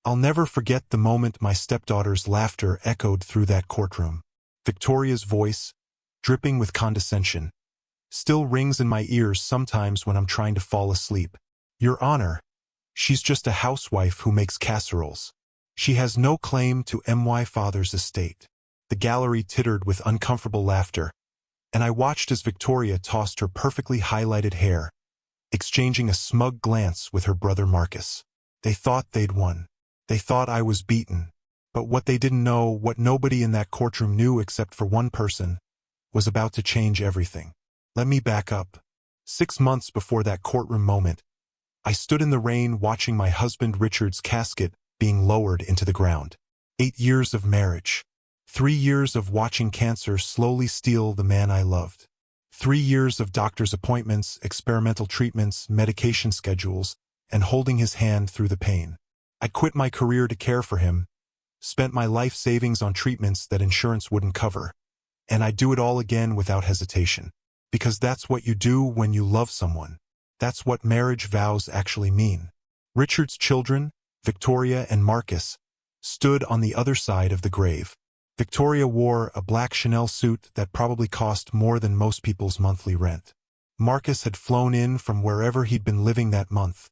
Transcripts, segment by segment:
I'll never forget the moment my stepdaughter's laughter echoed through that courtroom. Victoria's voice, dripping with condescension, still rings in my ears sometimes when I'm trying to fall asleep. "Your Honor, she's just a housewife who makes casseroles. She has no claim to my father's estate." The gallery tittered with uncomfortable laughter, and I watched as Victoria tossed her perfectly highlighted hair, exchanging a smug glance with her brother Marcus. They thought they'd won. They thought I was beaten. But what they didn't know, what nobody in that courtroom knew except for one person, was about to change everything. Let me back up. 6 months before that courtroom moment, I stood in the rain watching my husband Richard's casket being lowered into the ground. 8 years of marriage. 3 years of watching cancer slowly steal the man I loved. 3 years of doctor's appointments, experimental treatments, medication schedules, and holding his hand through the pain. I quit my career to care for him, spent my life savings on treatments that insurance wouldn't cover, and I'd do it all again without hesitation. Because that's what you do when you love someone. That's what marriage vows actually mean. Richard's children, Victoria and Marcus, stood on the other side of the grave. Victoria wore a black Chanel suit that probably cost more than most people's monthly rent. Marcus had flown in from wherever he'd been living that month,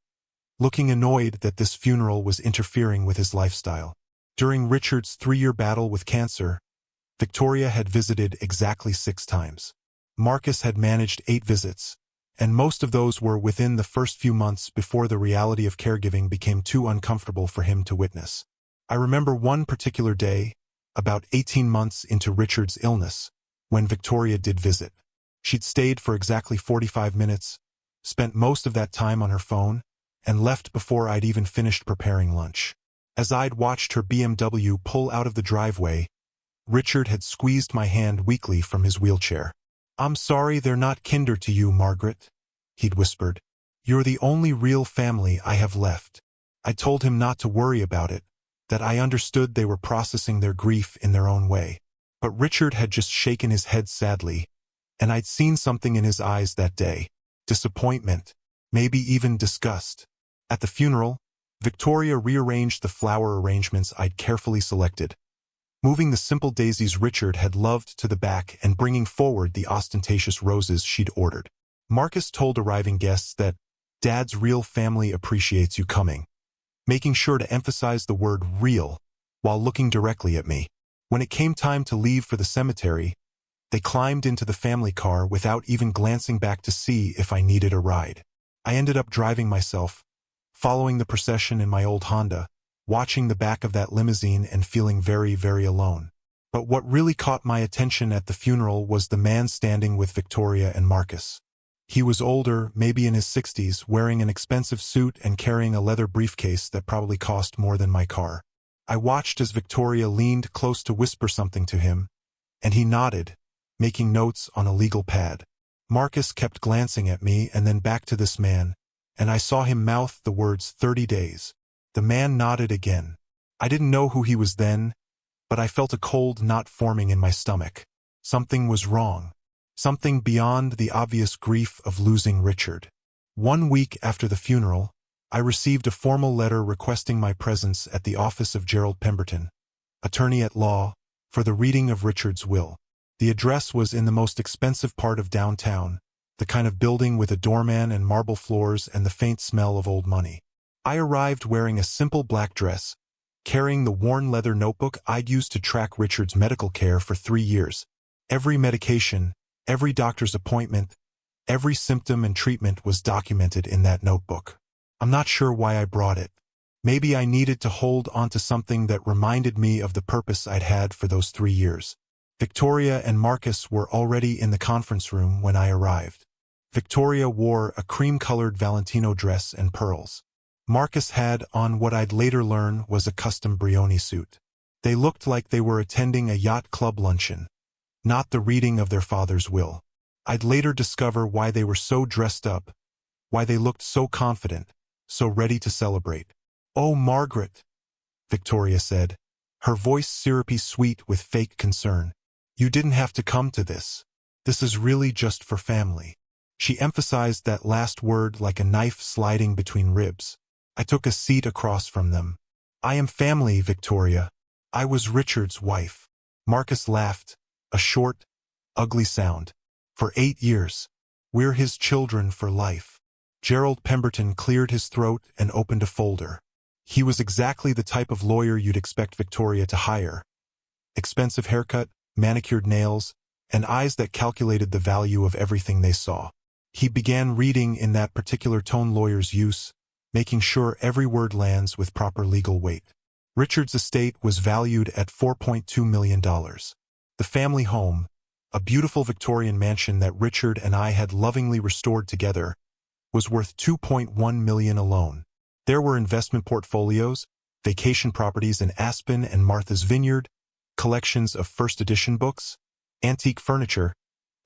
looking annoyed that this funeral was interfering with his lifestyle. During Richard's 3-year battle with cancer, Victoria had visited exactly 6 times. Marcus had managed 8 visits, and most of those were within the first few months before the reality of caregiving became too uncomfortable for him to witness. I remember one particular day, about 18 months into Richard's illness, when Victoria did visit. She'd stayed for exactly 45 minutes, spent most of that time on her phone, and left before I'd even finished preparing lunch. As I'd watched her BMW pull out of the driveway, Richard had squeezed my hand weakly from his wheelchair. "I'm sorry they're not kinder to you, Margaret," he'd whispered. "You're the only real family I have left." I told him not to worry about it, that I understood they were processing their grief in their own way. But Richard had just shaken his head sadly, and I'd seen something in his eyes that day. Disappointment, maybe even disgust. At the funeral, Victoria rearranged the flower arrangements I'd carefully selected, moving the simple daisies Richard had loved to the back and bringing forward the ostentatious roses she'd ordered. Marcus told arriving guests that Dad's real family appreciates you coming, making sure to emphasize the word real while looking directly at me. When it came time to leave for the cemetery, they climbed into the family car without even glancing back to see if I needed a ride. I ended up driving myself, following the procession in my old Honda, watching the back of that limousine and feeling very, very alone. But what really caught my attention at the funeral was the man standing with Victoria and Marcus. He was older, maybe in his 60s, wearing an expensive suit and carrying a leather briefcase that probably cost more than my car. I watched as Victoria leaned close to whisper something to him, and he nodded, making notes on a legal pad. Marcus kept glancing at me and then back to this man, and I saw him mouth the words 30 days. The man nodded again. I didn't know who he was then, but I felt a cold knot forming in my stomach. Something was wrong. Something beyond the obvious grief of losing Richard. 1 week after the funeral, I received a formal letter requesting my presence at the office of Gerald Pemberton, attorney at law, for the reading of Richard's will. The address was in the most expensive part of downtown, the kind of building with a doorman and marble floors and the faint smell of old money. I arrived wearing a simple black dress, carrying the worn leather notebook I'd used to track Richard's medical care for 3 years. Every medication, every doctor's appointment, every symptom and treatment was documented in that notebook. I'm not sure why I brought it. Maybe I needed to hold onto something that reminded me of the purpose I'd had for those 3 years. Victoria and Marcus were already in the conference room when I arrived. Victoria wore a cream-colored Valentino dress and pearls. Marcus had on what I'd later learn was a custom Brioni suit. They looked like they were attending a yacht club luncheon, not the reading of their father's will. I'd later discover why they were so dressed up, why they looked so confident, so ready to celebrate. "Oh, Margaret," Victoria said, her voice syrupy sweet with fake concern. "You didn't have to come to this. This is really just for family." She emphasized that last word like a knife sliding between ribs. I took a seat across from them, I am family, Victoria. I was Richard's wife. Marcus laughed, a short, ugly sound. For 8 years. We're his children for life. Gerald Pemberton cleared his throat and opened a folder. He was exactly the type of lawyer you'd expect Victoria to hire. Expensive haircut, manicured nails, and eyes that calculated the value of everything they saw. He began reading in that particular tone lawyers use, making sure every word lands with proper legal weight. Richard's estate was valued at $4.2 million. The family home, a beautiful Victorian mansion that Richard and I had lovingly restored together, was worth $2.1 million alone. There were investment portfolios, vacation properties in Aspen and Martha's Vineyard, collections of first edition books, antique furniture,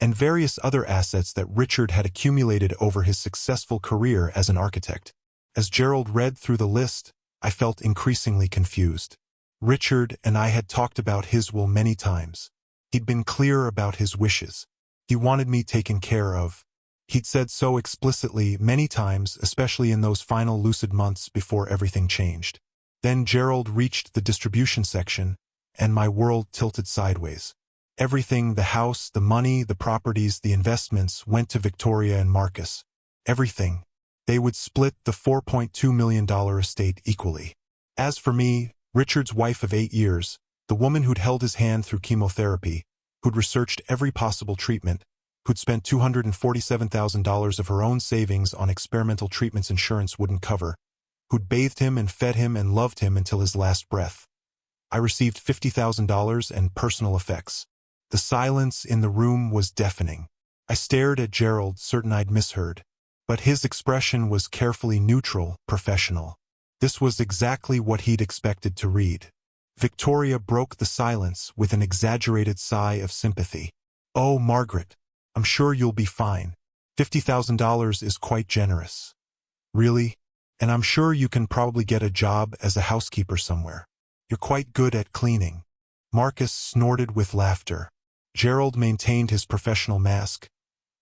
and various other assets that Richard had accumulated over his successful career as an architect. As Gerald read through the list, I felt increasingly confused. Richard and I had talked about his will many times. He'd been clear about his wishes. He wanted me taken care of. He'd said so explicitly many times, especially in those final lucid months before everything changed. Then Gerald reached the distribution section, and my world tilted sideways. Everything, the house, the money, the properties, the investments, went to Victoria and Marcus. Everything. They would split the $4.2 million estate equally. As for me, Richard's wife of 8 years, the woman who'd held his hand through chemotherapy, who'd researched every possible treatment, who'd spent $247,000 of her own savings on experimental treatments insurance wouldn't cover, who'd bathed him and fed him and loved him until his last breath. I received $50,000 and personal effects. The silence in the room was deafening. I stared at Gerald, certain I'd misheard. But his expression was carefully neutral, professional. This was exactly what he'd expected to read. Victoria broke the silence with an exaggerated sigh of sympathy. "Oh, Margaret, I'm sure you'll be fine. $50,000 is quite generous." "Really? And I'm sure you can probably get a job as a housekeeper somewhere. You're quite good at cleaning." Marcus snorted with laughter. Gerald maintained his professional mask,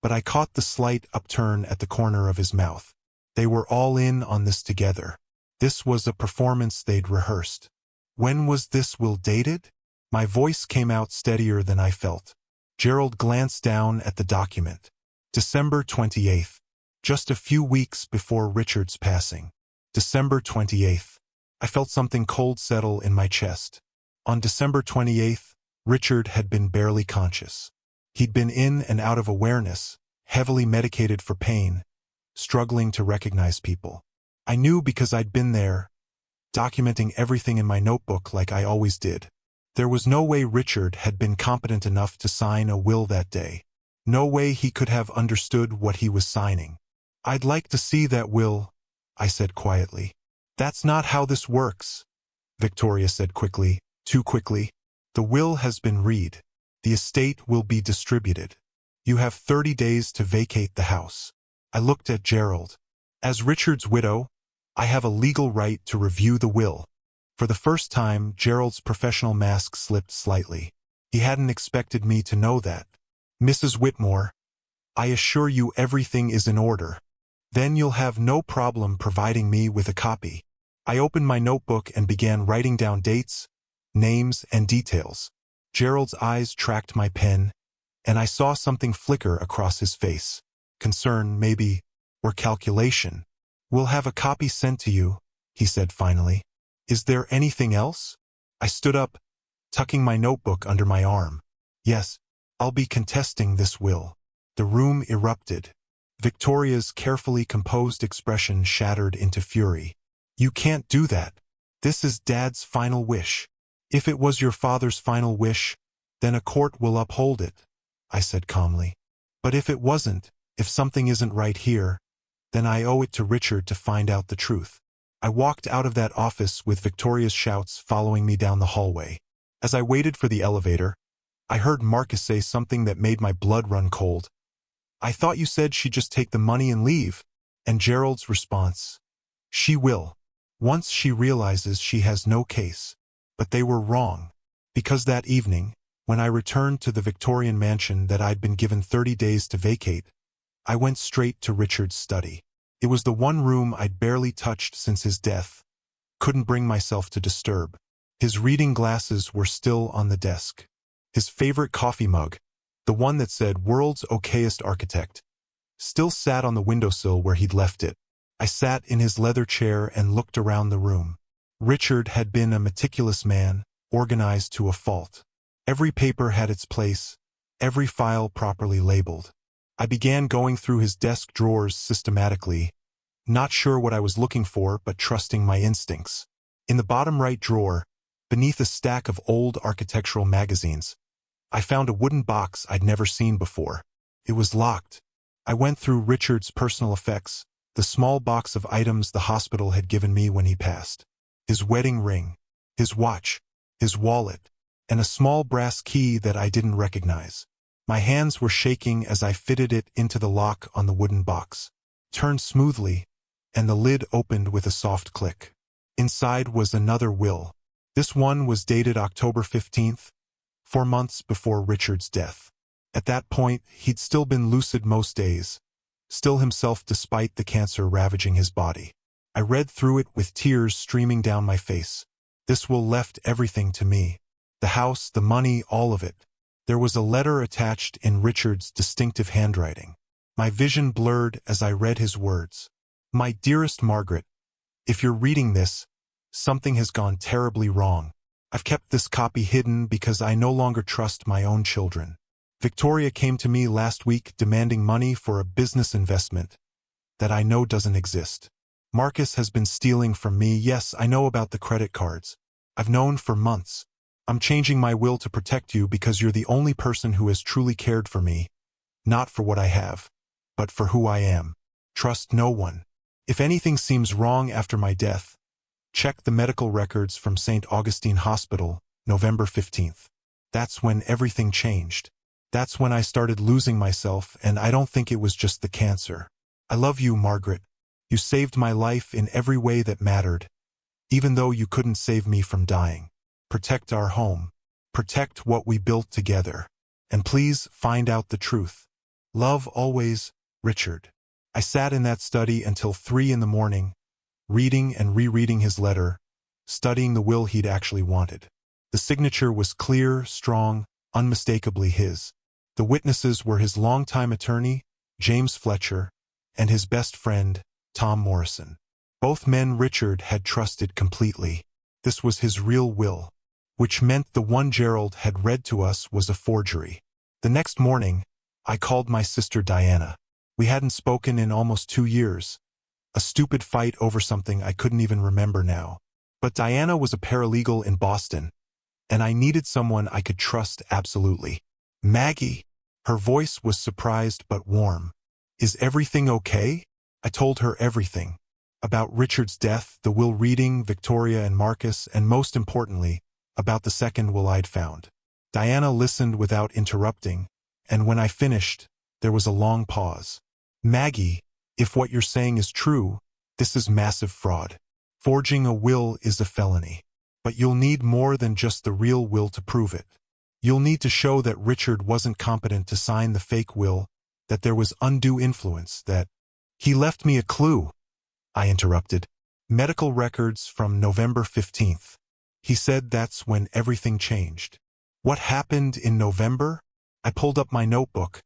but I caught the slight upturn at the corner of his mouth. They were all in on this together. This was a performance they'd rehearsed. "When was this will dated?" My voice came out steadier than I felt. Gerald glanced down at the document. December 28th. Just a few weeks before Richard's passing. December 28th. I felt something cold settle in my chest. On December 28th, Richard had been barely conscious. He'd been in and out of awareness, heavily medicated for pain, struggling to recognize people. I knew because I'd been there, documenting everything in my notebook like I always did. There was no way Richard had been competent enough to sign a will that day. No way he could have understood what he was signing. "I'd like to see that will," I said quietly. "That's not how this works," Victoria said quickly, too quickly. "The will has been read. The estate will be distributed. You have 30 days to vacate the house." I looked at Gerald. As Richard's widow, I have a legal right to review the will. For the first time, Gerald's professional mask slipped slightly. He hadn't expected me to know that. "Mrs. Whitmore, I assure you everything is in order. Then you'll have no problem providing me with a copy." I opened my notebook and began writing down dates, names, and details. Gerald's eyes tracked my pen, and I saw something flicker across his face. Concern, maybe, or calculation. "We'll have a copy sent to you," he said finally. "Is there anything else?" I stood up, tucking my notebook under my arm. "Yes, I'll be contesting this will." The room erupted. Victoria's carefully composed expression shattered into fury. "You can't do that. This is Dad's final wish. If it was your father's final wish, then a court will uphold it," I said calmly. "But if it wasn't, if something isn't right here, then I owe it to Richard to find out the truth." I walked out of that office with Victoria's shouts following me down the hallway. As I waited for the elevator, I heard Marcus say something that made my blood run cold. "I thought you said she'd just take the money and leave." And Gerald's response, "She will, once she realizes she has no case." But they were wrong, because that evening, when I returned to the Victorian mansion that I'd been given 30 days to vacate, I went straight to Richard's study. It was the one room I'd barely touched since his death, couldn't bring myself to disturb. His reading glasses were still on the desk. His favorite coffee mug, the one that said "World's Okayest Architect," still sat on the windowsill where he'd left it. I sat in his leather chair and looked around the room. Richard had been a meticulous man, organized to a fault. Every paper had its place, every file properly labeled. I began going through his desk drawers systematically, not sure what I was looking for but trusting my instincts. In the bottom right drawer, beneath a stack of old architectural magazines, I found a wooden box I'd never seen before. It was locked. I went through Richard's personal effects, the small box of items the hospital had given me when he passed. His wedding ring, his watch, his wallet, and a small brass key that I didn't recognize. My hands were shaking as I fitted it into the lock on the wooden box. Turned smoothly, and the lid opened with a soft click. Inside was another will. This one was dated October 15th, 4 months before Richard's death. At that point, he'd still been lucid most days, still himself despite the cancer ravaging his body. I read through it with tears streaming down my face. This will left everything to me. The house, the money, all of it. There was a letter attached in Richard's distinctive handwriting. My vision blurred as I read his words. My dearest Margaret, if you're reading this, something has gone terribly wrong. I've kept this copy hidden because I no longer trust my own children. Victoria came to me last week demanding money for a business investment that I know doesn't exist. Marcus has been stealing from me. Yes, I know about the credit cards. I've known for months. I'm changing my will to protect you because you're the only person who has truly cared for me, not for what I have, but for who I am. Trust no one. If anything seems wrong after my death, check the medical records from St. Augustine Hospital, November 15th. That's when everything changed. That's when I started losing myself, and I don't think it was just the cancer. I love you, Margaret. You saved my life in every way that mattered, even though you couldn't save me from dying. Protect our home. Protect what we built together. And please find out the truth. Love always, Richard. I sat in that study until 3 in the morning, reading and rereading his letter, studying the will he'd actually wanted. The signature was clear, strong, unmistakably his. The witnesses were his longtime attorney, James Fletcher, and his best friend, Tom Morrison. Both men Richard had trusted completely. This was his real will, which meant the one Gerald had read to us was a forgery. The next morning, I called my sister Diana. We hadn't spoken in almost 2 years. A stupid fight over something I couldn't even remember now. But Diana was a paralegal in Boston, and I needed someone I could trust absolutely. Maggie. Her voice was surprised but warm. Is everything okay? I told her everything. About Richard's death, the will reading, Victoria and Marcus, and most importantly, about the second will I'd found. Diana listened without interrupting, and when I finished, there was a long pause. Maggie, if what you're saying is true, this is massive fraud. Forging a will is a felony. But you'll need more than just the real will to prove it. You'll need to show that Richard wasn't competent to sign the fake will, that there was undue influence, that he left me a clue, I interrupted. Medical records from November 15th. He said that's when everything changed. What happened in November? I pulled up my notebook,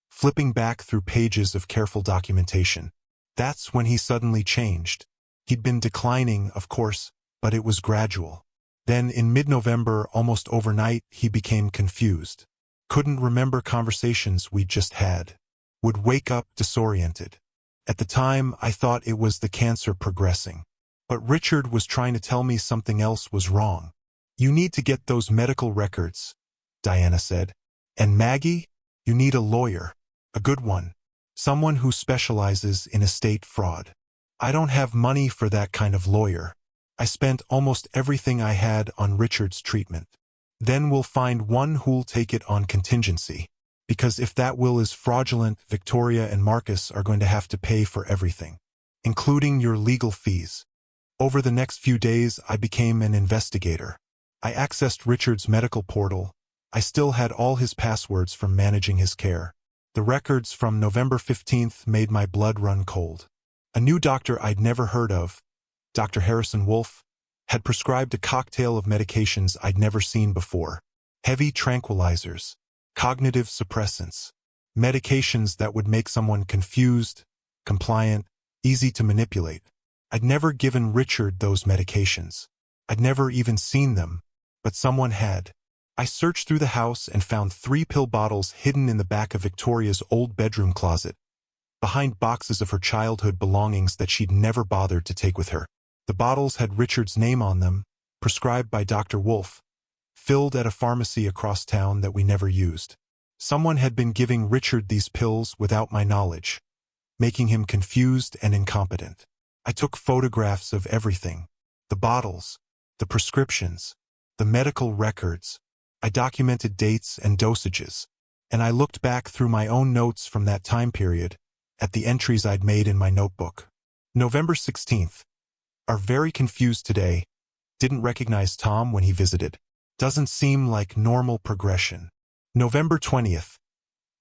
flipping back through pages of careful documentation. That's when he suddenly changed. He'd been declining, of course, but it was gradual. Then in mid-November, almost overnight, he became confused. Couldn't remember conversations we'd just had. Would wake up disoriented. At the time, I thought it was the cancer progressing. But Richard was trying to tell me something else was wrong. You need to get those medical records, Diana said. And Maggie, you need a lawyer. A good one. Someone who specializes in estate fraud. I don't have money for that kind of lawyer. I spent almost everything I had on Richard's treatment. Then we'll find one who'll take it on contingency. Because if that will is fraudulent, Victoria and Marcus are going to have to pay for everything, including your legal fees. Over the next few days, I became an investigator. I accessed Richard's medical portal. I still had all his passwords from managing his care. The records from November 15th made my blood run cold. A new doctor I'd never heard of, Dr. Harrison Wolfe, had prescribed a cocktail of medications I'd never seen before. Heavy tranquilizers, cognitive suppressants, medications that would make someone confused, compliant, easy to manipulate. I'd never given Richard those medications. I'd never even seen them, but someone had. I searched through the house and found 3 pill bottles hidden in the back of Victoria's old bedroom closet, behind boxes of her childhood belongings that she'd never bothered to take with her. The bottles had Richard's name on them, prescribed by Dr. Wolfe, filled at a pharmacy across town that we never used. Someone had been giving Richard these pills without my knowledge, making him confused and incompetent. I took photographs of everything: the bottles, the prescriptions, the medical records. I documented dates and dosages, and I looked back through my own notes from that time period at the entries I'd made in my notebook. November 16th. Are very confused today. Didn't recognize Tom when he visited. Doesn't seem like normal progression. November 20th.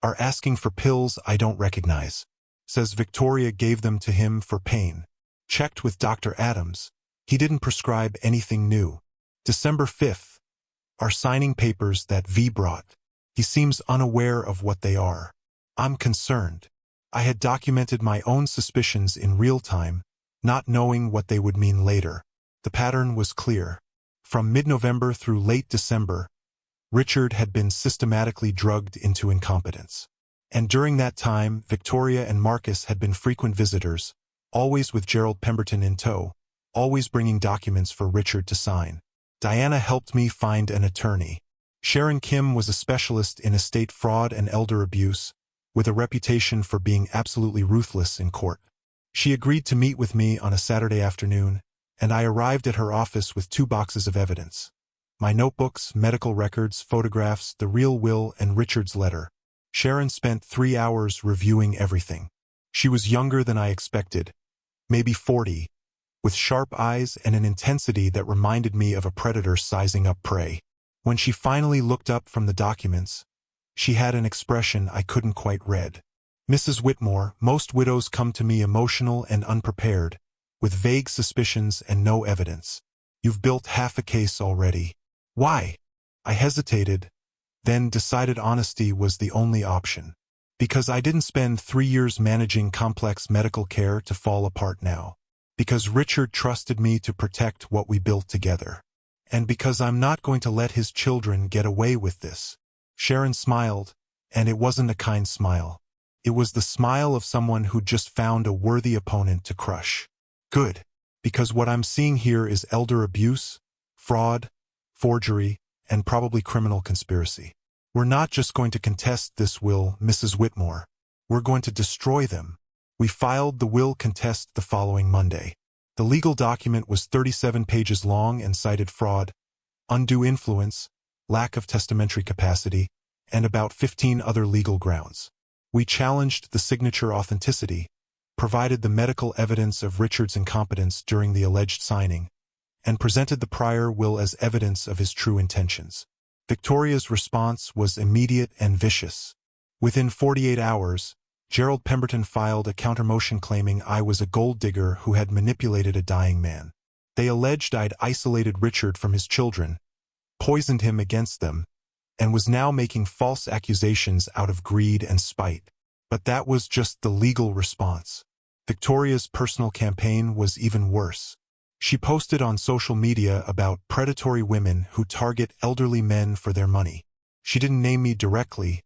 Are asking for pills I don't recognize. Says Victoria gave them to him for pain. Checked with Dr. Adams. He didn't prescribe anything new. December 5th. Are signing papers that V brought. He seems unaware of what they are. I'm concerned. I had documented my own suspicions in real time, not knowing what they would mean later. The pattern was clear. From mid-November through late December, Richard had been systematically drugged into incompetence. And during that time, Victoria and Marcus had been frequent visitors, always with Gerald Pemberton in tow, always bringing documents for Richard to sign. Diana helped me find an attorney. Sharon Kim was a specialist in estate fraud and elder abuse, with a reputation for being absolutely ruthless in court. She agreed to meet with me on a Saturday afternoon, and I arrived at her office with 2 boxes of evidence: my notebooks, medical records, photographs, the real will, and Richard's letter. Sharon spent 3 hours reviewing everything. She was younger than I expected, maybe 40, with sharp eyes and an intensity that reminded me of a predator sizing up prey. When she finally looked up from the documents, she had an expression I couldn't quite read. Mrs. Whitmore, most widows come to me emotional and unprepared, with vague suspicions and no evidence. You've built half a case already. Why? I hesitated, then decided honesty was the only option. Because I didn't spend 3 years managing complex medical care to fall apart now. Because Richard trusted me to protect what we built together. And because I'm not going to let his children get away with this. Sharon smiled, and it wasn't a kind smile. It was the smile of someone who'd just found a worthy opponent to crush. Good. Because what I'm seeing here is elder abuse, fraud, forgery, and probably criminal conspiracy. We're not just going to contest this will, Mrs. Whitmore. We're going to destroy them. We filed the will contest the following Monday. The legal document was 37 pages long and cited fraud, undue influence, lack of testamentary capacity, and about 15 other legal grounds. We challenged the signature authenticity, provided the medical evidence of Richard's incompetence during the alleged signing, and presented the prior will as evidence of his true intentions. Victoria's response was immediate and vicious. Within 48 hours, Gerald Pemberton filed a countermotion claiming I was a gold digger who had manipulated a dying man. They alleged I'd isolated Richard from his children, poisoned him against them, and was now making false accusations out of greed and spite. But that was just the legal response. Victoria's personal campaign was even worse. She posted on social media about predatory women who target elderly men for their money. She didn't name me directly,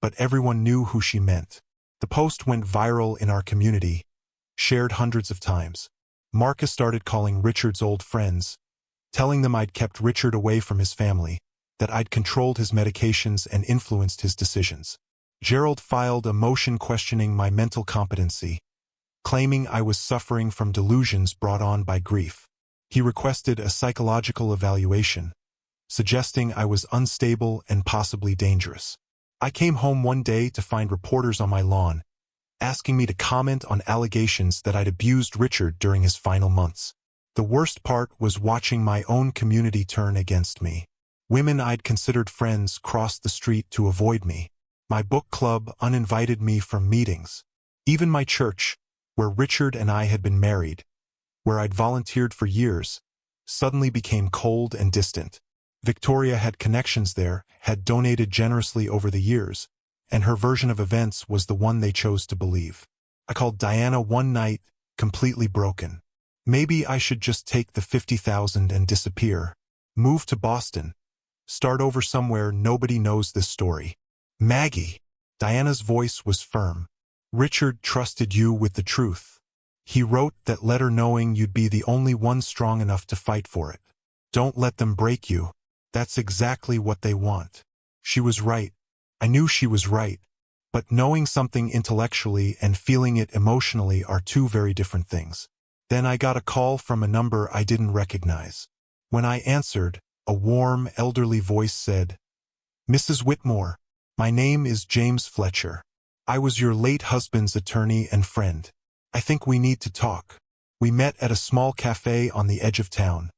but everyone knew who she meant. The post went viral in our community, shared hundreds of times. Marcus started calling Richard's old friends, telling them I'd kept Richard away from his family, that I'd controlled his medications and influenced his decisions. Gerald filed a motion questioning my mental competency, claiming I was suffering from delusions brought on by grief. He requested a psychological evaluation, suggesting I was unstable and possibly dangerous. I came home one day to find reporters on my lawn, asking me to comment on allegations that I'd abused Richard during his final months. The worst part was watching my own community turn against me. Women I'd considered friends crossed the street to avoid me. My book club uninvited me from meetings. Even my church, where Richard and I had been married, where I'd volunteered for years, suddenly became cold and distant. Victoria had connections there, had donated generously over the years, and her version of events was the one they chose to believe. I called Diana one night, completely broken. Maybe I should just take the $50,000 and disappear. Move to Boston. Start over somewhere nobody knows this story. Maggie. Diana's voice was firm. Richard trusted you with the truth. He wrote that letter knowing you'd be the only one strong enough to fight for it. Don't let them break you. That's exactly what they want. She was right. I knew she was right. But knowing something intellectually and feeling it emotionally are two very different things. Then I got a call from a number I didn't recognize. When I answered, a warm, elderly voice said, "Mrs. Whitmore, my name is James Fletcher. I was your late husband's attorney and friend. I think we need to talk." We met at a small cafe on the edge of town,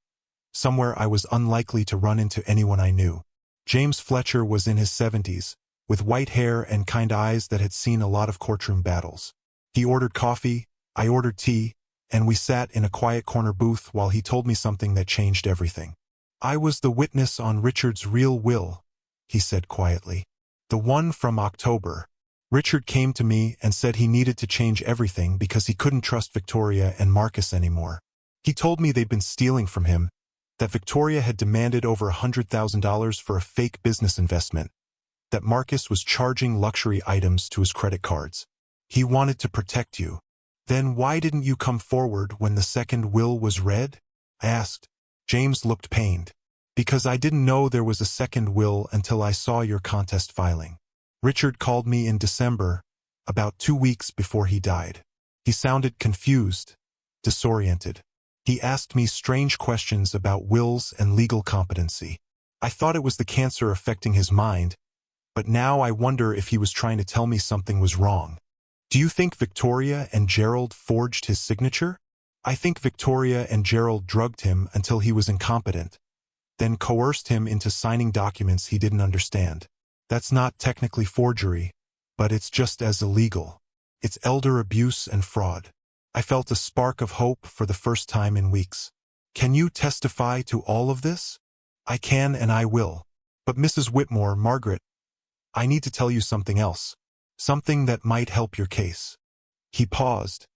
somewhere I was unlikely to run into anyone I knew. James Fletcher was in his 70s, with white hair and kind eyes that had seen a lot of courtroom battles. He ordered coffee, I ordered tea, and we sat in a quiet corner booth while he told me something that changed everything. "I was the witness on Richard's real will," he said quietly. "The one from October. Richard came to me and said he needed to change everything because he couldn't trust Victoria and Marcus anymore. He told me they'd been stealing from him, that Victoria had demanded over $100,000 for a fake business investment, that Marcus was charging luxury items to his credit cards. He wanted to protect you. Then why didn't you come forward when the second will was read?" I asked. James looked pained. "Because I didn't know there was a second will until I saw your contest filing. Richard called me in December, about 2 weeks before he died. He sounded confused, disoriented. He asked me strange questions about wills and legal competency. I thought it was the cancer affecting his mind, but now I wonder if he was trying to tell me something was wrong. Do you think Victoria and Gerald forged his signature? I think Victoria and Gerald drugged him until he was incompetent, then coerced him into signing documents he didn't understand. That's not technically forgery, but it's just as illegal. It's elder abuse and fraud." I felt a spark of hope for the first time in weeks. "Can you testify to all of this?" "I can and I will. But Mrs. Whitmore, Margaret, I need to tell you something else. Something that might help your case." He paused,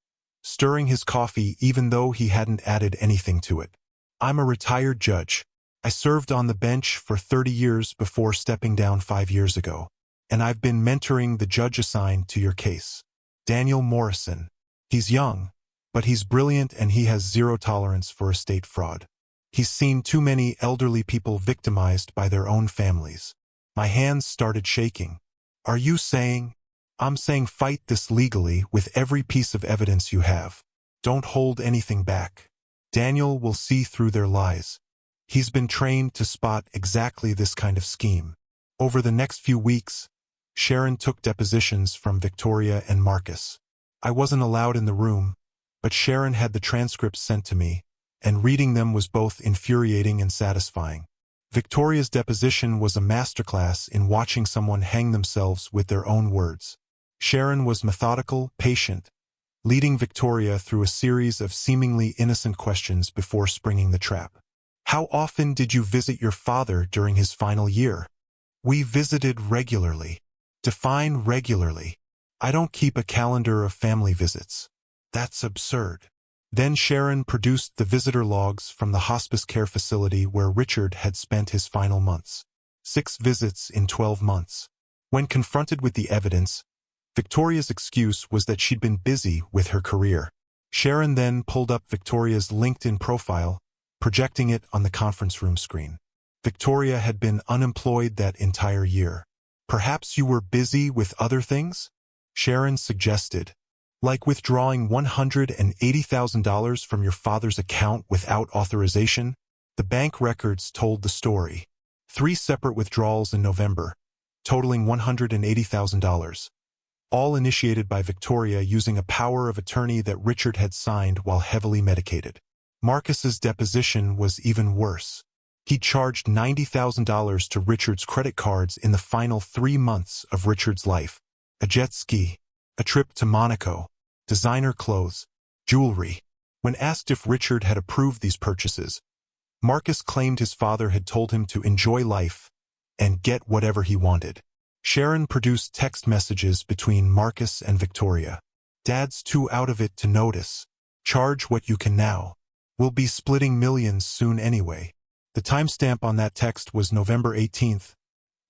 stirring his coffee even though he hadn't added anything to it. "I'm a retired judge. I served on the bench for 30 years before stepping down 5 years ago, and I've been mentoring the judge assigned to your case. Daniel Morrison. He's young, but he's brilliant and he has zero tolerance for estate fraud. He's seen too many elderly people victimized by their own families." My hands started shaking. "Are you saying?" "I'm saying fight this legally with every piece of evidence you have. Don't hold anything back. Daniel will see through their lies. He's been trained to spot exactly this kind of scheme." Over the next few weeks, Sharon took depositions from Victoria and Marcus. I wasn't allowed in the room, but Sharon had the transcripts sent to me, and reading them was both infuriating and satisfying. Victoria's deposition was a masterclass in watching someone hang themselves with their own words. Sharon was methodical, patient, leading Victoria through a series of seemingly innocent questions before springing the trap. "How often did you visit your father during his final year?" "We visited regularly." "Define regularly." "I don't keep a calendar of family visits." "That's absurd." Then Sharon produced the visitor logs from the hospice care facility where Richard had spent his final months. 6 visits in 12 months. When confronted with the evidence, Victoria's excuse was that she'd been busy with her career. Sharon then pulled up Victoria's LinkedIn profile, projecting it on the conference room screen. Victoria had been unemployed that entire year. "Perhaps you were busy with other things?" Sharon suggested. "Like withdrawing $180,000 from your father's account without authorization?" The bank records told the story. 3 separate withdrawals in November, totaling $180,000. All initiated by Victoria using a power of attorney that Richard had signed while heavily medicated. Marcus's deposition was even worse. He charged $90,000 to Richard's credit cards in the final 3 months of Richard's life. A jet ski, a trip to Monaco, designer clothes, jewelry. When asked if Richard had approved these purchases, Marcus claimed his father had told him to enjoy life and get whatever he wanted. Sharon produced text messages between Marcus and Victoria. Dad's too out of it to notice. Charge what you can now. We'll be splitting millions soon anyway. The timestamp on that text was November 18th,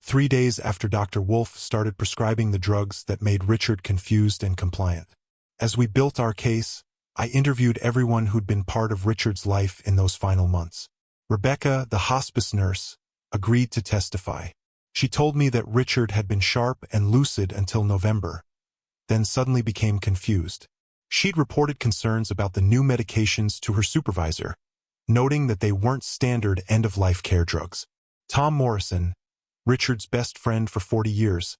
3 days after Dr. Wolfe started prescribing the drugs that made Richard confused and compliant. As we built our case, I interviewed everyone who'd been part of Richard's life in those final months. Rebecca, the hospice nurse, agreed to testify. She told me that Richard had been sharp and lucid until November, then suddenly became confused. She'd reported concerns about the new medications to her supervisor, noting that they weren't standard end-of-life care drugs. Tom Morrison, Richard's best friend for 40 years,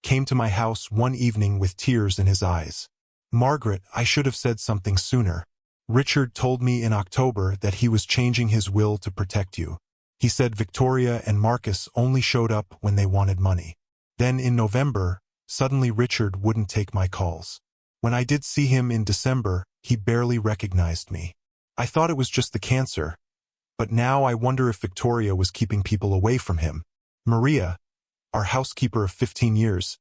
came to my house one evening with tears in his eyes. Margaret, I should have said something sooner. Richard told me in October that he was changing his will to protect you. He said Victoria and Marcus only showed up when they wanted money. Then in November, suddenly Richard wouldn't take my calls. When I did see him in December, he barely recognized me. I thought it was just the cancer, but now I wonder if Victoria was keeping people away from him. Maria, our housekeeper of 15 years,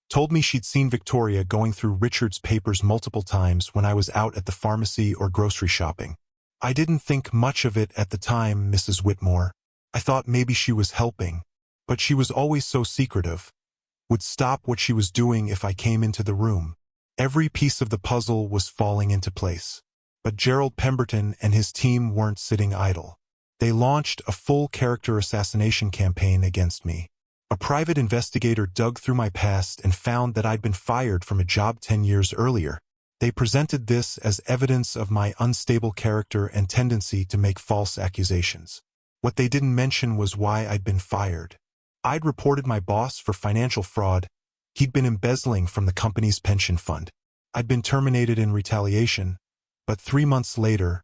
told me she'd seen Victoria going through Richard's papers multiple times when I was out at the pharmacy or grocery shopping. I didn't think much of it at the time, Mrs. Whitmore. I thought maybe she was helping, but she was always so secretive. Would stop what she was doing if I came into the room. Every piece of the puzzle was falling into place. But Gerald Pemberton and his team weren't sitting idle. They launched a full character assassination campaign against me. A private investigator dug through my past and found that I'd been fired from a job 10 years earlier. They presented this as evidence of my unstable character and tendency to make false accusations. What they didn't mention was why I'd been fired. I'd reported my boss for financial fraud. He'd been embezzling from the company's pension fund. I'd been terminated in retaliation, but 3 months later,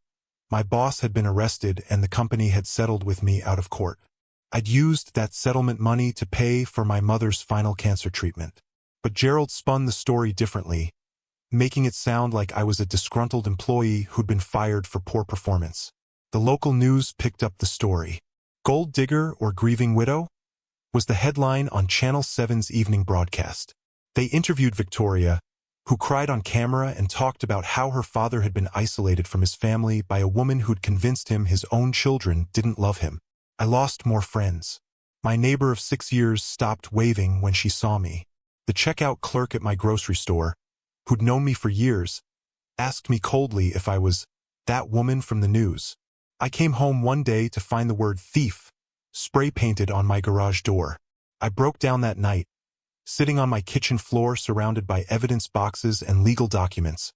my boss had been arrested and the company had settled with me out of court. I'd used that settlement money to pay for my mother's final cancer treatment. But Gerald spun the story differently, making it sound like I was a disgruntled employee who'd been fired for poor performance. The local news picked up the story. Gold digger or grieving widow? Was the headline on Channel 7's evening broadcast. They interviewed Victoria, who cried on camera and talked about how her father had been isolated from his family by a woman who'd convinced him his own children didn't love him. I lost more friends. My neighbor of 6 years stopped waving when she saw me. The checkout clerk at my grocery store, who'd known me for years, asked me coldly if I was that woman from the news. I came home one day to find the word thief spray-painted on my garage door. I broke down that night, sitting on my kitchen floor surrounded by evidence boxes and legal documents,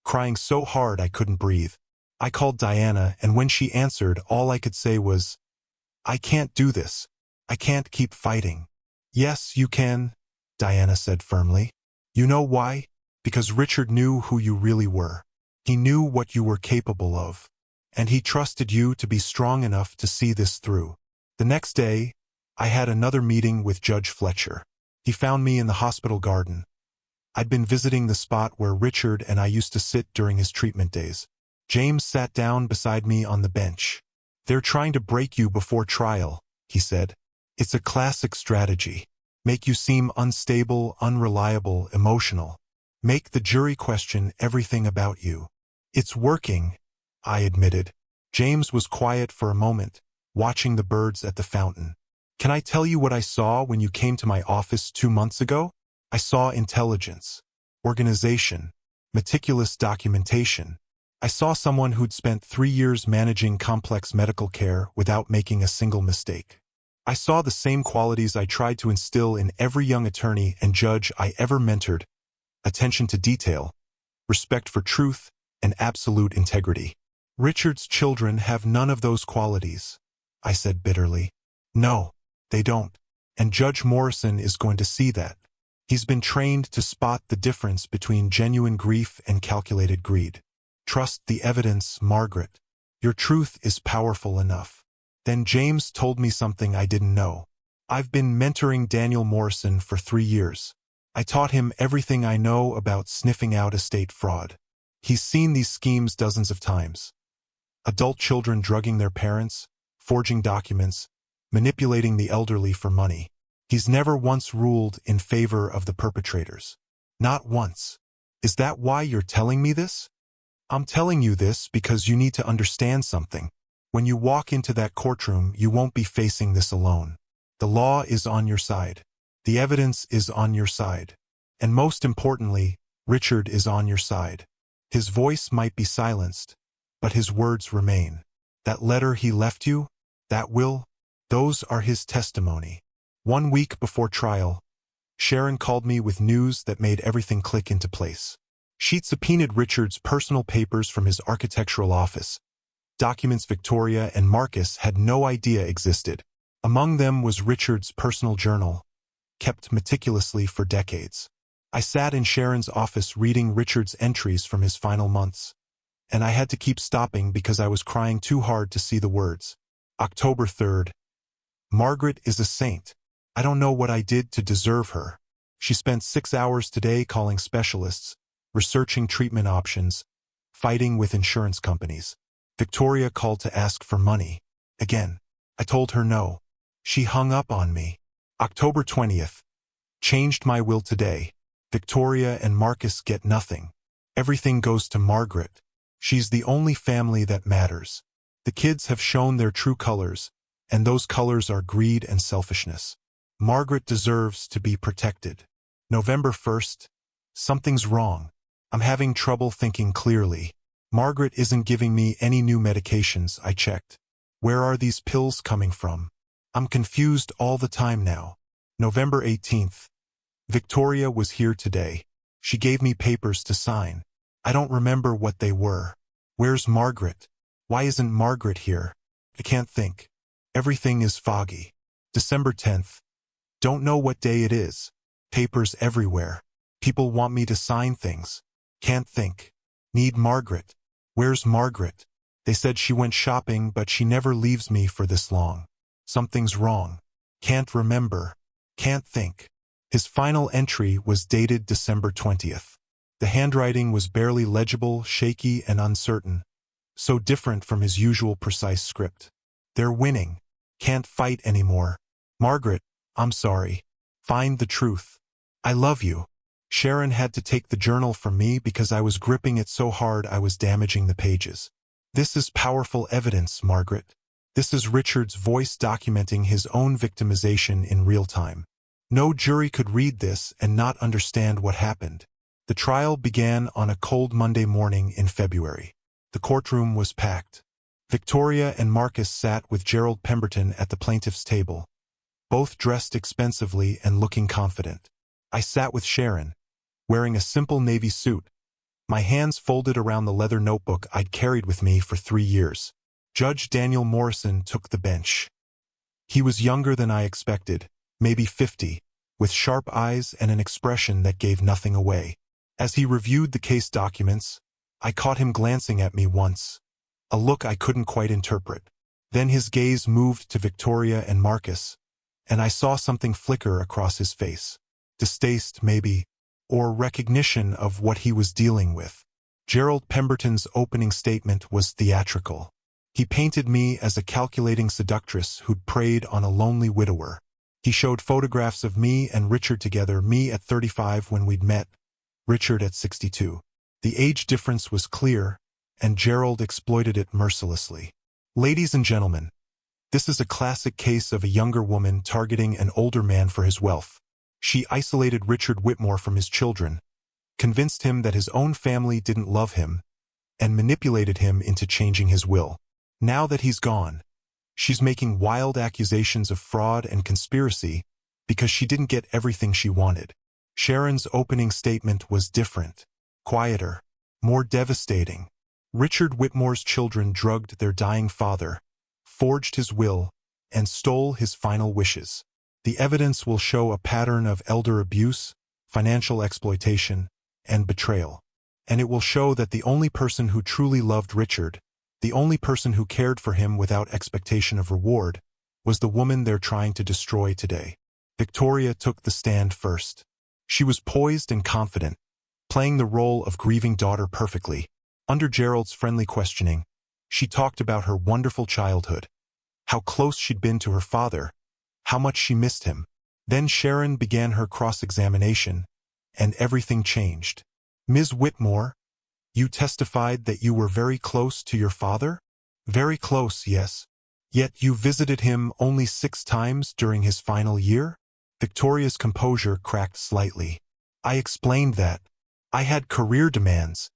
crying so hard I couldn't breathe. I called Diana, and when she answered, all I could say was, "I can't do this. I can't keep fighting." "Yes, you can," Diana said firmly. "You know why? Because Richard knew who you really were. He knew what you were capable of. And he trusted you to be strong enough to see this through." The next day, I had another meeting with Judge Fletcher. He found me in the hospital garden. I'd been visiting the spot where Richard and I used to sit during his treatment days. James sat down beside me on the bench. "They're trying to break you before trial," he said. "It's a classic strategy. Make you seem unstable, unreliable, emotional. Make the jury question everything about you." "It's working," I admitted. James was quiet for a moment, watching the birds at the fountain. "Can I tell you what I saw when you came to my office 2 months ago? I saw intelligence, organization, meticulous documentation. I saw someone who'd spent 3 years managing complex medical care without making a single mistake. I saw the same qualities I tried to instill in every young attorney and judge I ever mentored: attention to detail, respect for truth, and absolute integrity. Richard's children have none of those qualities," I said bitterly. "No, they don't. And Judge Morrison is going to see that. He's been trained to spot the difference between genuine grief and calculated greed. Trust the evidence, Margaret. Your truth is powerful enough." Then James told me something I didn't know. "I've been mentoring Daniel Morrison for 3 years. I taught him everything I know about sniffing out estate fraud. He's seen these schemes dozens of times. Adult children drugging their parents, forging documents, manipulating the elderly for money. He's never once ruled in favor of the perpetrators. Not once. Is that why you're telling me this? I'm telling you this because you need to understand something. When you walk into that courtroom, you won't be facing this alone. The law is on your side. The evidence is on your side. And most importantly, Richard is on your side. His voice might be silenced, but his words remain. That letter he left you, that will, those are his testimony. 1 week before trial, Sharon called me with news that made everything click into place. She'd subpoenaed Richard's personal papers from his architectural office, documents Victoria and Marcus had no idea existed. Among them was Richard's personal journal, kept meticulously for decades. I sat in Sharon's office reading Richard's entries from his final months, and I had to keep stopping because I was crying too hard to see the words. October 3rd. Margaret is a saint. I don't know what I did to deserve her. She spent 6 hours today calling specialists, researching treatment options, fighting with insurance companies. Victoria called to ask for money. Again, I told her no. She hung up on me. October 20th. Changed my will today. Victoria and Marcus get nothing. Everything goes to Margaret. She's the only family that matters. The kids have shown their true colors, and those colors are greed and selfishness. Margaret deserves to be protected. November 1st. Something's wrong. I'm having trouble thinking clearly. Margaret isn't giving me any new medications, I checked. Where are these pills coming from? I'm confused all the time now. November 18th. Victoria was here today. She gave me papers to sign. I don't remember what they were. Where's Margaret? Why isn't Margaret here? I can't think. Everything is foggy. December 10th. Don't know what day it is. Papers everywhere. People want me to sign things. Can't think. Need Margaret. Where's Margaret? They said she went shopping, but she never leaves me for this long. Something's wrong. Can't remember. Can't think. His final entry was dated December 20th. The handwriting was barely legible, shaky, and uncertain, so different from his usual precise script. They're winning. Can't fight anymore. Margaret, I'm sorry. Find the truth. I love you. Sharon had to take the journal from me because I was gripping it so hard I was damaging the pages. This is powerful evidence, Margaret. This is Richard's voice documenting his own victimization in real time. No jury could read this and not understand what happened. The trial began on a cold Monday morning in February. The courtroom was packed. Victoria and Marcus sat with Gerald Pemberton at the plaintiff's table, both dressed expensively and looking confident. I sat with Sharon, wearing a simple navy suit, my hands folded around the leather notebook I'd carried with me for 3 years. Judge Daniel Morrison took the bench. He was younger than I expected, maybe 50, with sharp eyes and an expression that gave nothing away. As he reviewed the case documents, I caught him glancing at me once, a look I couldn't quite interpret. Then his gaze moved to Victoria and Marcus, and I saw something flicker across his face. Distaste, maybe, or recognition of what he was dealing with. Gerald Pemberton's opening statement was theatrical. He painted me as a calculating seductress who'd preyed on a lonely widower. He showed photographs of me and Richard together, me at 35 when we'd met, Richard at 62. The age difference was clear, and Gerald exploited it mercilessly. Ladies and gentlemen, this is a classic case of a younger woman targeting an older man for his wealth. She isolated Richard Whitmore from his children, convinced him that his own family didn't love him, and manipulated him into changing his will. Now that he's gone, she's making wild accusations of fraud and conspiracy because she didn't get everything she wanted. Sharon's opening statement was different, quieter, more devastating. Richard Whitmore's children drugged their dying father, forged his will, and stole his final wishes. The evidence will show a pattern of elder abuse, financial exploitation, and betrayal. And it will show that the only person who truly loved Richard, the only person who cared for him without expectation of reward, was the woman they're trying to destroy today. Victoria took the stand first. She was poised and confident, playing the role of grieving daughter perfectly. Under Gerald's friendly questioning, she talked about her wonderful childhood, how close she'd been to her father, how much she missed him. Then Sharon began her cross-examination, and everything changed. Ms. Whitmore, you testified that you were very close to your father? Very close, yes. Yet you visited him only 6 times during his final year? Victoria's composure cracked slightly. I explained that. I had career demands.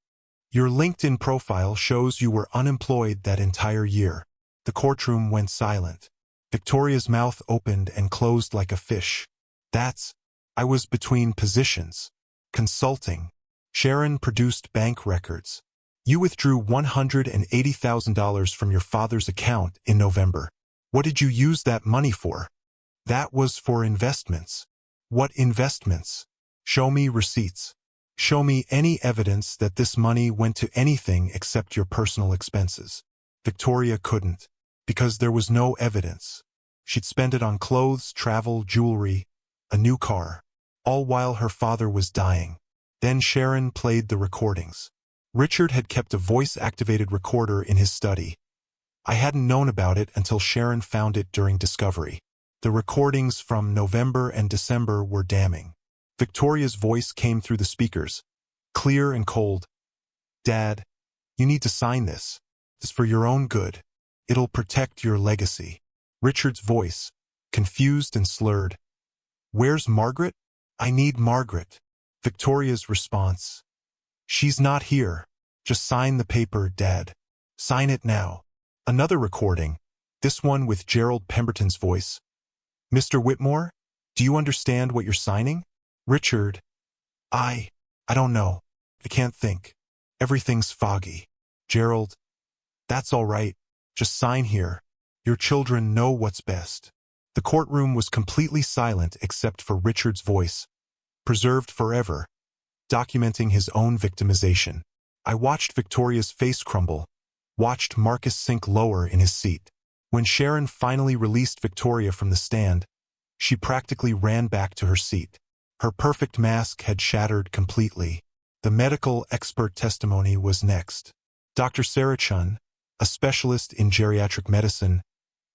Your LinkedIn profile shows you were unemployed that entire year. The courtroom went silent. Victoria's mouth opened and closed like a fish. I was between positions. Consulting. Sharon produced bank records. You withdrew $180,000 from your father's account in November. What did you use that money for? That was for investments. What investments? Show me receipts. Show me any evidence that this money went to anything except your personal expenses. Victoria couldn't, because there was no evidence. She'd spent it on clothes, travel, jewelry, a new car, all while her father was dying. Then Sharon played the recordings. Richard had kept a voice-activated recorder in his study. I hadn't known about it until Sharon found it during discovery. The recordings from November and December were damning. Victoria's voice came through the speakers, clear and cold. Dad, you need to sign this. It's for your own good. It'll protect your legacy. Richard's voice, confused and slurred. Where's Margaret? I need Margaret. Victoria's response. She's not here. Just sign the paper, Dad. Sign it now. Another recording, this one with Gerald Pemberton's voice. Mr. Whitmore, do you understand what you're signing? Richard. I don't know. I can't think. Everything's foggy. Gerald. That's all right. Just sign here. Your children know what's best. The courtroom was completely silent except for Richard's voice, preserved forever, documenting his own victimization. I watched Victoria's face crumble, watched Marcus sink lower in his seat. When Sharon finally released Victoria from the stand, she practically ran back to her seat. Her perfect mask had shattered completely. The medical expert testimony was next. Dr. Sarah Chun, a specialist in geriatric medicine,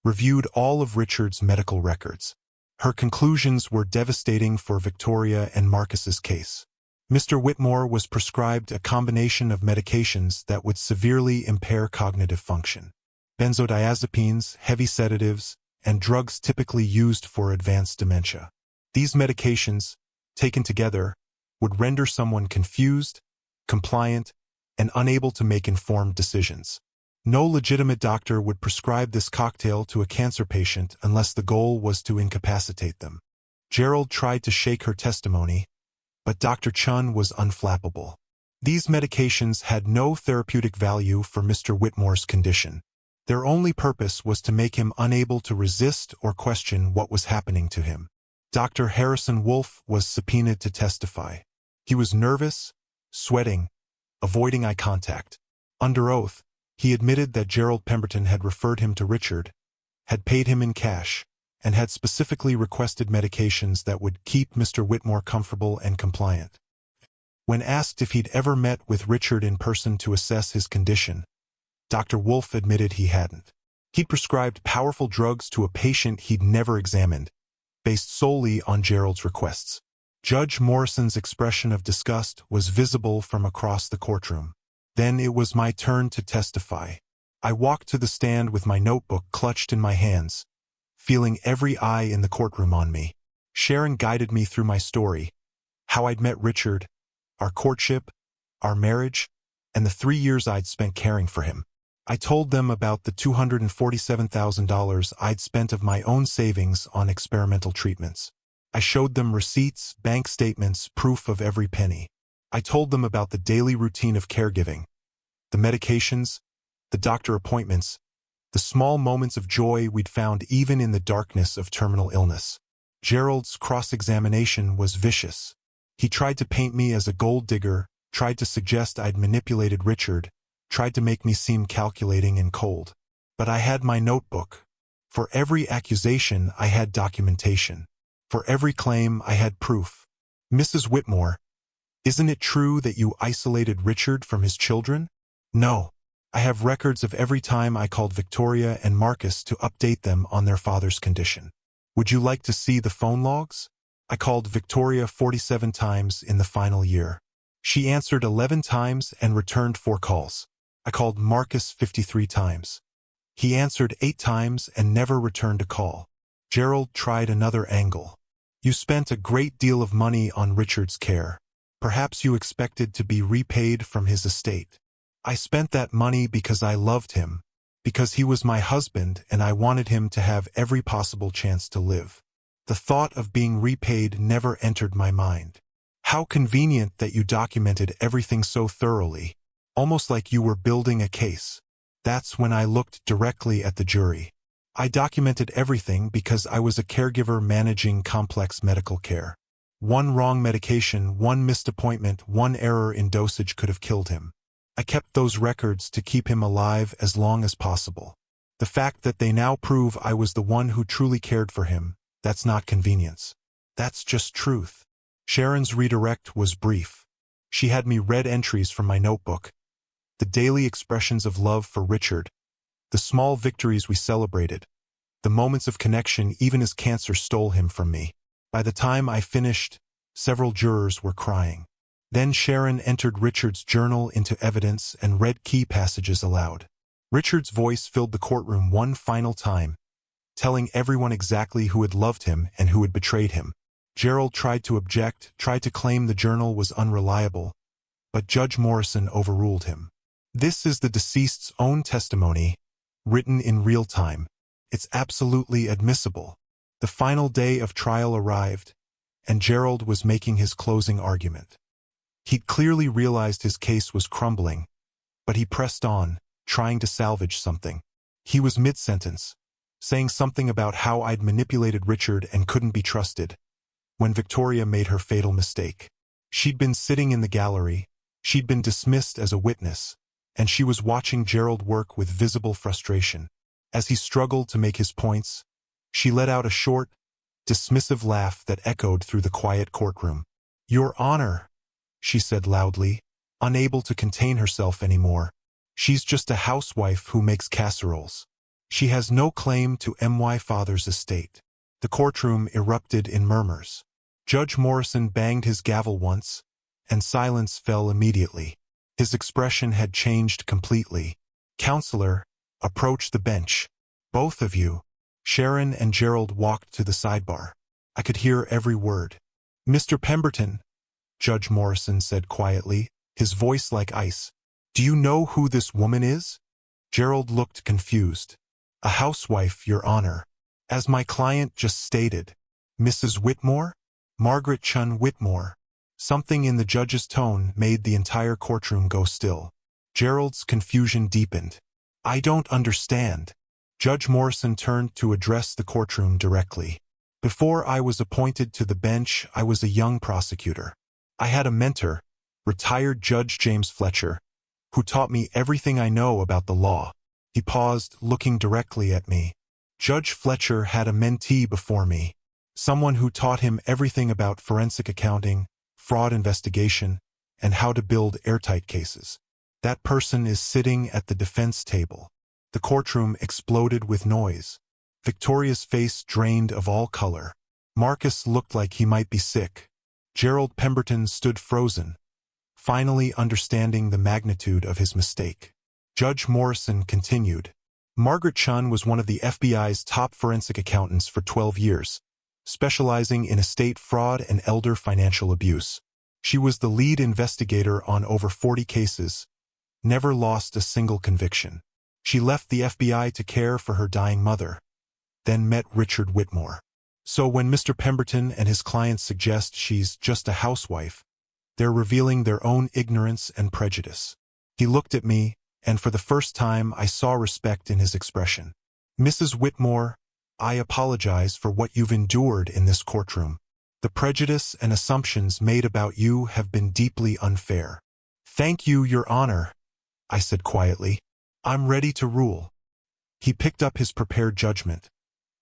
reviewed all of Richard's medical records. Her conclusions were devastating for Victoria and Marcus's case. Mr. Whitmore was prescribed a combination of medications that would severely impair cognitive function. Benzodiazepines, heavy sedatives, and drugs typically used for advanced dementia. These medications, taken together, would render someone confused, compliant, and unable to make informed decisions. No legitimate doctor would prescribe this cocktail to a cancer patient unless the goal was to incapacitate them. Gerald tried to shake her testimony, but Dr. Chun was unflappable. These medications had no therapeutic value for Mr. Whitmore's condition. Their only purpose was to make him unable to resist or question what was happening to him. Dr. Harrison Wolfe was subpoenaed to testify. He was nervous, sweating, avoiding eye contact. Under oath, he admitted that Gerald Pemberton had referred him to Richard, had paid him in cash, and had specifically requested medications that would keep Mr. Whitmore comfortable and compliant. When asked if he'd ever met with Richard in person to assess his condition, Dr. Wolfe admitted he hadn't. He'd prescribed powerful drugs to a patient he'd never examined, based solely on Gerald's requests. Judge Morrison's expression of disgust was visible from across the courtroom. Then it was my turn to testify. I walked to the stand with my notebook clutched in my hands, feeling every eye in the courtroom on me. Sharon guided me through my story, how I'd met Richard, our courtship, our marriage, and the 3 years I'd spent caring for him. I told them about the $247,000 I'd spent of my own savings on experimental treatments. I showed them receipts, bank statements, proof of every penny. I told them about the daily routine of caregiving, the medications, the doctor appointments, the small moments of joy we'd found even in the darkness of terminal illness. Gerald's cross-examination was vicious. He tried to paint me as a gold digger, tried to suggest I'd manipulated Richard, tried to make me seem calculating and cold. But I had my notebook. For every accusation, I had documentation. For every claim, I had proof. Mrs. Whitmore, isn't it true that you isolated Richard from his children? No. I have records of every time I called Victoria and Marcus to update them on their father's condition. Would you like to see the phone logs? I called Victoria 47 times in the final year. She answered 11 times and returned 4 calls. I called Marcus 53 times. He answered 8 times and never returned a call. Gerald tried another angle. You spent a great deal of money on Richard's care. Perhaps you expected to be repaid from his estate. I spent that money because I loved him, because he was my husband and I wanted him to have every possible chance to live. The thought of being repaid never entered my mind. How convenient that you documented everything so thoroughly, almost like you were building a case. That's when I looked directly at the jury. I documented everything because I was a caregiver managing complex medical care. One wrong medication, one missed appointment, one error in dosage could have killed him. I kept those records to keep him alive as long as possible. The fact that they now prove I was the one who truly cared for him, that's not convenience. That's just truth. Sharon's redirect was brief. She had me read entries from my notebook. The daily expressions of love for Richard, the small victories we celebrated, the moments of connection even as cancer stole him from me. By the time I finished, several jurors were crying. Then Sharon entered Richard's journal into evidence and read key passages aloud. Richard's voice filled the courtroom one final time, telling everyone exactly who had loved him and who had betrayed him. Gerald tried to object, tried to claim the journal was unreliable, but Judge Morrison overruled him. This is the deceased's own testimony, written in real time. It's absolutely admissible. The final day of trial arrived, and Gerald was making his closing argument. He'd clearly realized his case was crumbling, but he pressed on, trying to salvage something. He was mid-sentence, saying something about how I'd manipulated Richard and couldn't be trusted, when Victoria made her fatal mistake. She'd been sitting in the gallery, she'd been dismissed as a witness, and she was watching Gerald work with visible frustration. As he struggled to make his points, she let out a short, dismissive laugh that echoed through the quiet courtroom. "Your Honor," she said loudly, unable to contain herself anymore. "She's just a housewife who makes casseroles. She has no claim to my father's estate." The courtroom erupted in murmurs. Judge Morrison banged his gavel once, and silence fell immediately. His expression had changed completely. "Counselor, approach the bench. Both of you." Sharon and Gerald walked to the sidebar. I could hear every word. "Mr. Pemberton," Judge Morrison said quietly, his voice like ice. "Do you know who this woman is?" Gerald looked confused. "A housewife, Your Honor. As my client just stated." "Mrs. Whitmore?" "Margaret Chun Whitmore." Something in the judge's tone made the entire courtroom go still. Gerald's confusion deepened. "I don't understand." Judge Morrison turned to address the courtroom directly. "Before I was appointed to the bench, I was a young prosecutor. I had a mentor, retired Judge James Fletcher, who taught me everything I know about the law." He paused, looking directly at me. "Judge Fletcher had a mentee before me, someone who taught him everything about forensic accounting, fraud investigation, and how to build airtight cases. That person is sitting at the defense table." The courtroom exploded with noise. Victoria's face drained of all color. Marcus looked like he might be sick. Gerald Pemberton stood frozen, finally understanding the magnitude of his mistake. Judge Morrison continued. "Margaret Chun was one of the FBI's top forensic accountants for 12 years, specializing in estate fraud and elder financial abuse. She was the lead investigator on over 40 cases, never lost a single conviction. She left the FBI to care for her dying mother, then met Richard Whitmore. So when Mr. Pemberton and his clients suggest she's just a housewife, they're revealing their own ignorance and prejudice." He looked at me, and for the first time I saw respect in his expression. "Mrs. Whitmore, I apologize for what you've endured in this courtroom. The prejudice and assumptions made about you have been deeply unfair." "Thank you, Your Honor," I said quietly. "I'm ready to rule." He picked up his prepared judgment.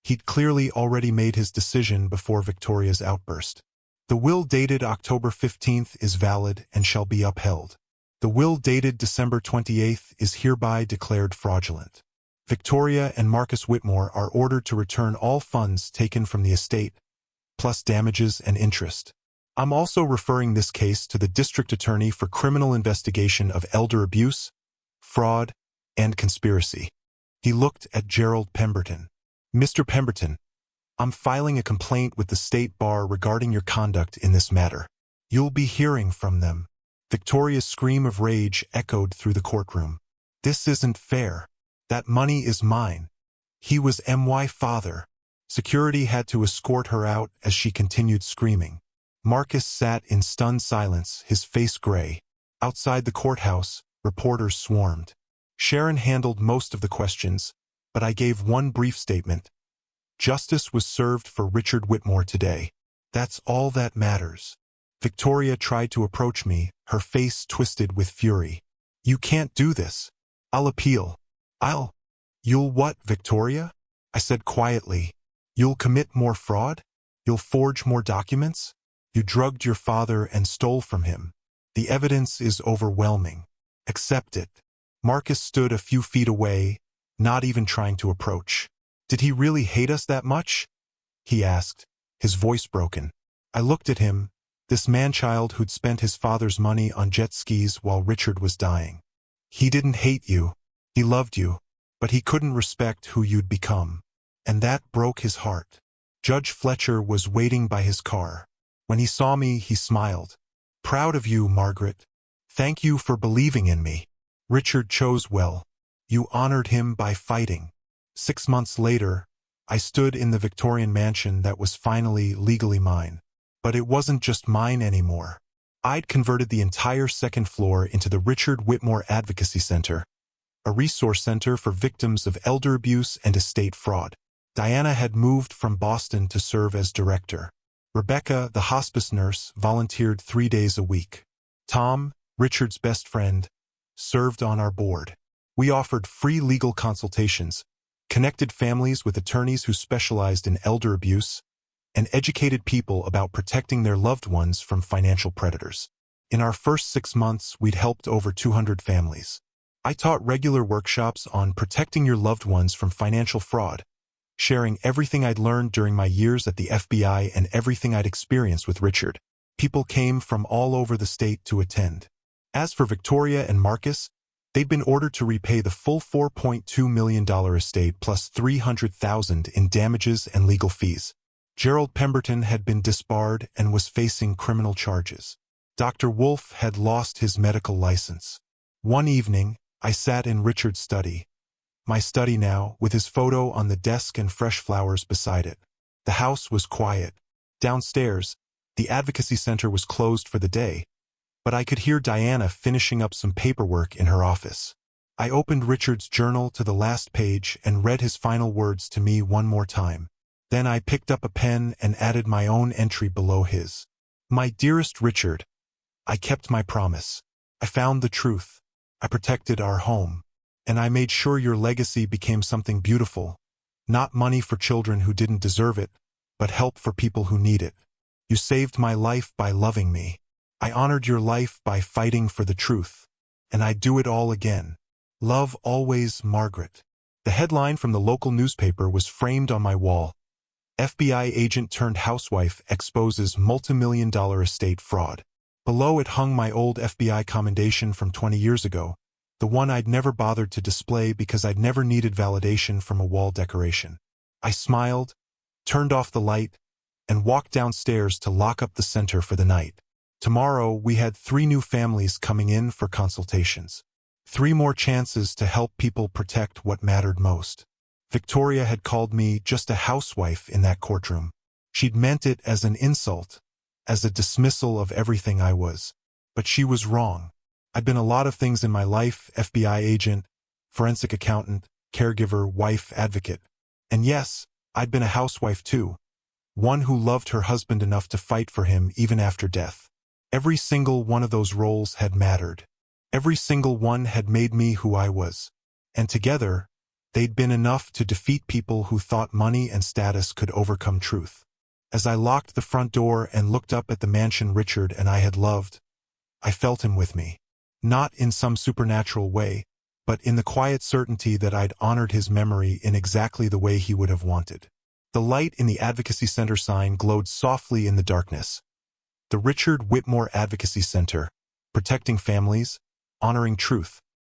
He'd clearly already made his decision before Victoria's outburst. "The will dated October 15th is valid and shall be upheld. The will dated December 28th is hereby declared fraudulent. Victoria and Marcus Whitmore are ordered to return all funds taken from the estate, plus damages and interest. I'm also referring this case to the District Attorney for criminal investigation of elder abuse, fraud, and conspiracy. He looked at Gerald Pemberton. Mr. Pemberton, I'm filing a complaint with the State Bar regarding your conduct in this matter. You'll be hearing from them. Victoria's scream of rage echoed through the courtroom. This isn't fair. That money is mine. He was my father. Security had to escort her out as she continued screaming. Marcus sat in stunned silence, his face gray. Outside the courthouse, reporters swarmed. Sharon handled most of the questions, but I gave one brief statement. Justice was served for Richard Whitmore today. That's all that matters. Victoria tried to approach me, her face twisted with fury. You can't do this. I'll appeal. You'll what, Victoria? I said quietly. You'll commit more fraud? You'll forge more documents? You drugged your father and stole from him. The evidence is overwhelming. Accept it. Marcus stood a few feet away, not even trying to approach. Did he really hate us that much? He asked, his voice broken. I looked at him, this man-child who'd spent his father's money on jet skis while Richard was dying. He didn't hate you. He loved you, but he couldn't respect who you'd become. And that broke his heart. Judge Fletcher was waiting by his car. When he saw me, he smiled. Proud of you, Margaret. Thank you for believing in me. Richard chose well. You honored him by fighting. 6 months later, I stood in the Victorian mansion that was finally legally mine. But it wasn't just mine anymore. I'd converted the entire second floor into the Richard Whitmore Advocacy Center, a resource center for victims of elder abuse and estate fraud. Diana had moved from Boston to serve as director. Rebecca, the hospice nurse, volunteered 3 days a week. Tom, Richard's best friend, served on our board. We offered free legal consultations, connected families with attorneys who specialized in elder abuse, and educated people about protecting their loved ones from financial predators. In our first 6 months, we'd helped over 200 families. I taught regular workshops on protecting your loved ones from financial fraud, sharing everything I'd learned during my years at the FBI and everything I'd experienced with Richard. People came from all over the state to attend. As for Victoria and Marcus, they'd been ordered to repay the full $4.2 million estate plus $300,000 in damages and legal fees. Gerald Pemberton had been disbarred and was facing criminal charges. Dr. Wolfe had lost his medical license. One evening, I sat in Richard's study. My study now, with his photo on the desk and fresh flowers beside it. The house was quiet. Downstairs, the advocacy center was closed for the day, but I could hear Diana finishing up some paperwork in her office. I opened Richard's journal to the last page and read his final words to me one more time. Then I picked up a pen and added my own entry below his. My dearest Richard, I kept my promise. I found the truth. I protected our home. And I made sure your legacy became something beautiful. Not money for children who didn't deserve it, but help for people who need it. You saved my life by loving me. I honored your life by fighting for the truth. And I'd do it all again. Love always, Margaret. The headline from the local newspaper was framed on my wall. FBI agent turned housewife exposes multimillion-dollar estate fraud. Below it hung my old FBI commendation from 20 years ago, the one I'd never bothered to display because I'd never needed validation from a wall decoration. I smiled, turned off the light, and walked downstairs to lock up the center for the night. Tomorrow, we had 3 new families coming in for consultations. 3 more chances to help people protect what mattered most. Victoria had called me just a housewife in that courtroom. She'd meant it as an insult, as a dismissal of everything I was. But she was wrong. I'd been a lot of things in my life: FBI agent, forensic accountant, caregiver, wife, advocate. And yes, I'd been a housewife too. One who loved her husband enough to fight for him even after death. Every single one of those roles had mattered. Every single one had made me who I was. And together, they'd been enough to defeat people who thought money and status could overcome truth. As I locked the front door and looked up at the mansion Richard and I had loved, I felt him with me. not in some supernatural way, but in the quiet certainty that I'd honored his memory in exactly the way he would have wanted. The light in the Advocacy Center sign glowed softly in the darkness. The Richard Whitmore Advocacy Center, protecting families, honoring truth.